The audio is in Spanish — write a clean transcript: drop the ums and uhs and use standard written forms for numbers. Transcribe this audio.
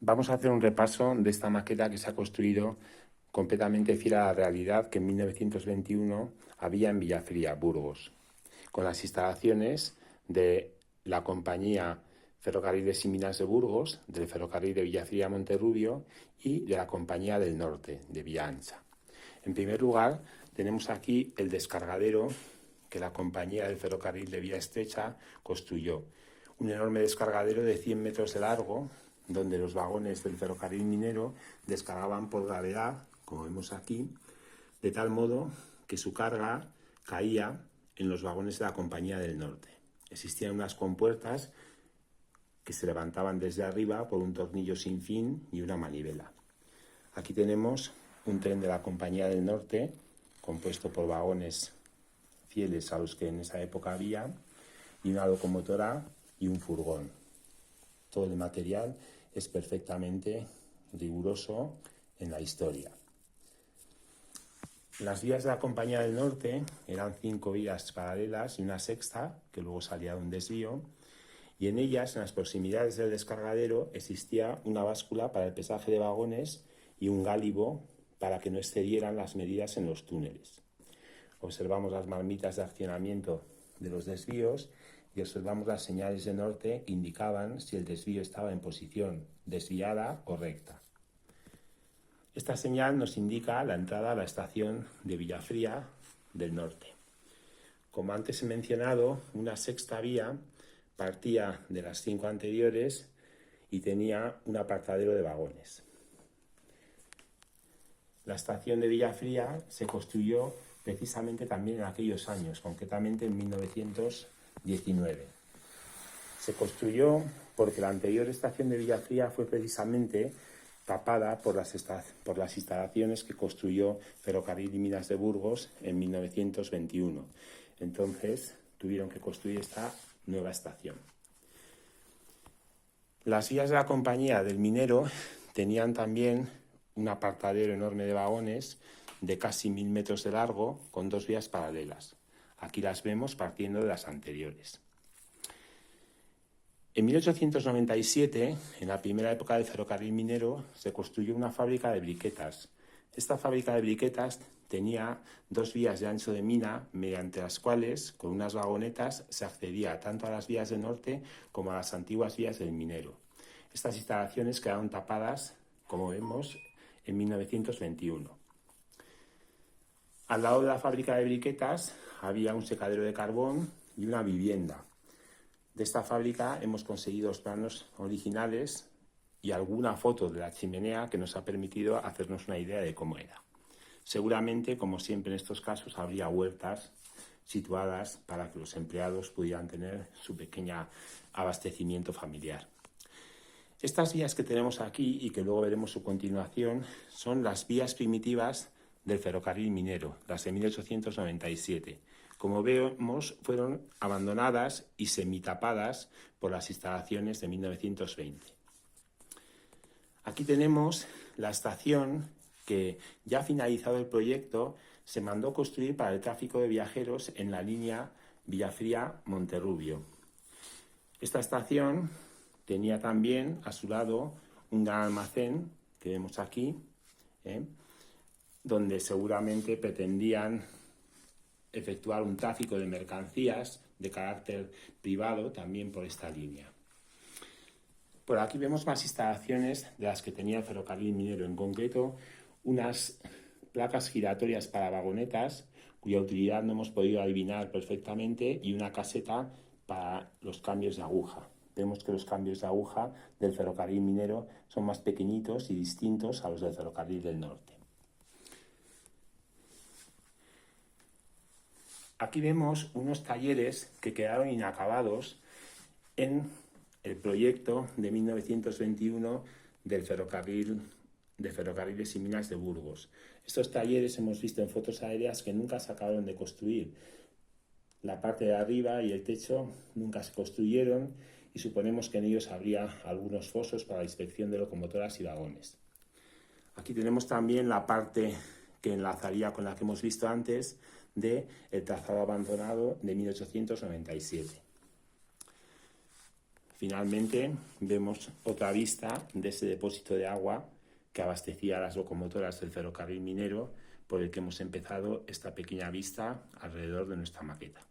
Vamos a hacer un repaso de esta maqueta que se ha construido completamente fiel a la realidad que en 1921 había en Villafría, Burgos, con las instalaciones de la compañía Ferrocarriles y Minas de Burgos, del ferrocarril de Villafría a Monterrubio y de la Compañía del Norte, de Villa Ancha. En primer lugar, tenemos aquí el descargadero que la compañía del ferrocarril de Vía Estrecha construyó. Un enorme descargadero de 100 metros de largo, donde los vagones del ferrocarril minero descargaban por gravedad, como vemos aquí, de tal modo que su carga caía en los vagones de la Compañía del Norte. Existían unas compuertas que se levantaban desde arriba por un tornillo sin fin y una manivela. Aquí tenemos un tren de la Compañía del Norte, compuesto por vagones fieles a los que en esa época había, y una locomotora y un furgón. Todo el material es perfectamente riguroso en la historia. Las vías de la Compañía del Norte eran 5 vías paralelas y una sexta, que luego salía de un desvío, y en ellas, en las proximidades del descargadero, existía una báscula para el pesaje de vagones y un gálibo para que no excedieran las medidas en los túneles. Observamos las marmitas de accionamiento de los desvíos y observamos las señales de norte que indicaban si el desvío estaba en posición desviada o recta. Esta señal nos indica la entrada a la estación de Villafría del Norte. Como antes he mencionado, una sexta vía partía de las 5 anteriores y tenía un apartadero de vagones. La estación de Villafría se construyó precisamente también en aquellos años, concretamente en 1919. Se construyó porque la anterior estación de Villafría fue precisamente tapada por las instalaciones que construyó Ferrocarril y Minas de Burgos en 1921. Entonces tuvieron que construir esta nueva estación. Las vías de la compañía del minero tenían también un apartadero enorme de vagones de casi 1000 metros de largo con 2 vías paralelas. Aquí las vemos partiendo de las anteriores. En 1897, en la primera época del ferrocarril minero, se construyó una fábrica de briquetas. Esta fábrica de briquetas tenía 2 vías de ancho de mina, mediante las cuales, con unas vagonetas, se accedía tanto a las vías del norte como a las antiguas vías del minero. Estas instalaciones quedaron tapadas, como vemos, en 1921. Al lado de la fábrica de briquetas había un secadero de carbón y una vivienda. De esta fábrica hemos conseguido los planos originales y alguna foto de la chimenea que nos ha permitido hacernos una idea de cómo era. Seguramente, como siempre en estos casos, habría huertas situadas para que los empleados pudieran tener su pequeño abastecimiento familiar. Estas vías que tenemos aquí y que luego veremos su continuación son las vías primitivas del ferrocarril minero, las de 1897. Como vemos, fueron abandonadas y semitapadas por las instalaciones de 1920. Aquí tenemos la estación que, ya finalizado el proyecto, se mandó construir para el tráfico de viajeros en la línea Villafría-Monterrubio. Esta estación tenía también a su lado un gran almacén, que vemos aquí, donde seguramente pretendían efectuar un tráfico de mercancías de carácter privado también por esta línea. Por aquí vemos más instalaciones de las que tenía el ferrocarril minero, en concreto unas placas giratorias para vagonetas, cuya utilidad no hemos podido adivinar perfectamente, y una caseta para los cambios de aguja. Vemos que los cambios de aguja del ferrocarril minero son más pequeñitos y distintos a los del ferrocarril del norte. Aquí vemos unos talleres que quedaron inacabados en el proyecto de 1921 de Ferrocarriles y Minas de Burgos. Estos talleres hemos visto en fotos aéreas que nunca se acabaron de construir. La parte de arriba y el techo nunca se construyeron y suponemos que en ellos habría algunos fosos para la inspección de locomotoras y vagones. Aquí tenemos también la parte que enlazaría con la que hemos visto antes del trazado abandonado de 1897. Finalmente vemos otra vista de ese depósito de agua que abastecía a las locomotoras del ferrocarril minero, por el que hemos empezado esta pequeña vista alrededor de nuestra maqueta.